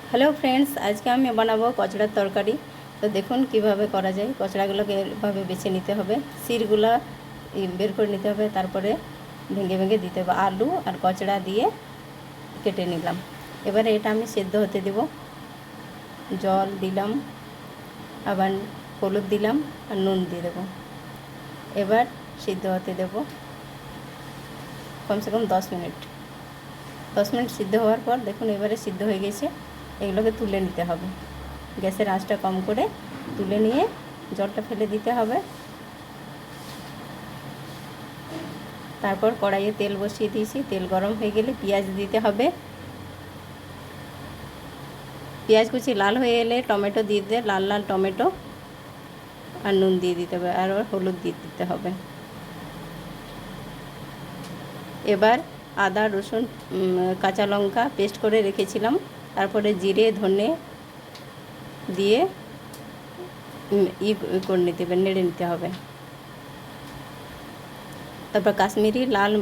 Hello friends, আজকে আমি বানাবো কচড়ার তরকারি। তো দেখুন কিভাবে করা যায়। কচড়াগুলোকে এভাবে বেছে নিতে হবে, শিরগুলো বের করে নিতে হবে, তারপরে ভেঙে ভেঙে দিতে হবে। আলু আর কচড়া দিয়ে কেটে নিলাম। এবারে এটা আমি সেদ্ধ হতে দেব। জল দিলাম, আবার হলুদ দিলাম আর নুন দিয়ে দেবো। এবার সিদ্ধ হতে দেব কমসে কম 10 মিনিট। 10 মিনিট সিদ্ধ হওয়ার পর দেখুন এবারে সিদ্ধ হয়ে গেছে। এগুলোকে তুলে নিতে হবে। গ্যাসের আঁচটা কম করে তুলে নিয়ে জলটা ফেলে দিতে হবে। তারপর কড়াইয়ে তেল বসিয়ে দিয়েছি। তেল গরম হয়ে গেলে পেঁয়াজ দিতে হবে। পেঁয়াজ কুচি লাল হয়ে এলে টমেটো দিয়ে দিতে, লাল লাল টমেটো, আর নুন দিয়ে দিতে হবে, আর হলুদ দিয়ে দিতে হবে। এবার আদা রসুন কাঁচা লঙ্কা পেস্ট করে রেখেছিলাম, তারপরে জিরে ধনে দিয়ে করে নিতে হবে, নেড়ে নিতে হবে। তারপর কাশ্মীরি লাল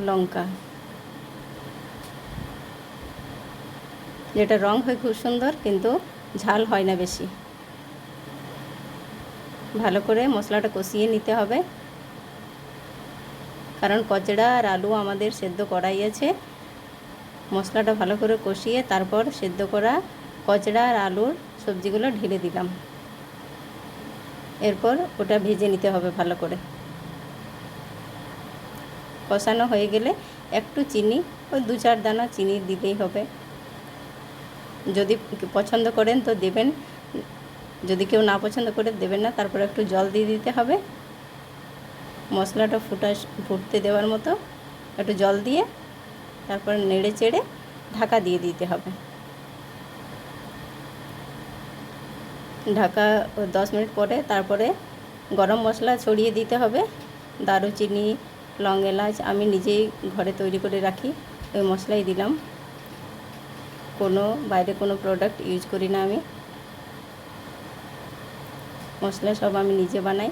লঙ্কা, যেটা রং হয় খুব সুন্দর কিন্তু ঝাল হয় না বেশি। ভালো করে মশলাটা কষিয়ে নিতে হবে, কারণ কচড়া আর আলু আমাদের সেদ্ধ করাই আছে। মশলাটা ভালো করে কষিয়ে তারপর সেদ্ধ করা কচড়া আর আলুর সবজিগুলো ঢেলে দিলাম। এরপর ওটা ভেজে নিতে হবে ভালো করে। কষানো হয়ে গেলে একটু চিনি, ওই 2-4 দানা চিনি দিলেই হবে। যদি পছন্দ করেন তো দেবেন, যদি কেউ না পছন্দ করে দেবেন না। তারপর একটু জল দিয়ে দিতে হবে। মশলাটা ফুটতে দেওয়ার মতো একটু জল দিয়ে তারপর নেড়ে চেড়ে ঢাকা দিয়ে দিতে হবে। ঢাকা 10 মিনিট পরে তারপরে গরম মশলা ছড়িয়ে দিতে হবে। দারুচিনি, লং, এলাচ আমি নিজেই ঘরে তৈরি করে রাখি, ওই মশলাই দিলাম। বাইরে কোনো প্রোডাক্ট ইউজ করি না আমি। মশলা সব আমি নিজে বানাই।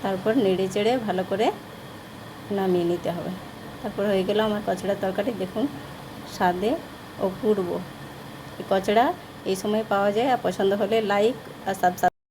তারপর নেড়ে চেড়ে ভালো করে নামিয়ে নিতে হবে। তারপর হয়ে গেল আমার কচড়ার তরকারি। দেখুন স্বাদে অপূর্ব। কচড়া এই সময় পাওয়া যায়। আর পছন্দ হলে লাইক আর সাবস্ক্রাইব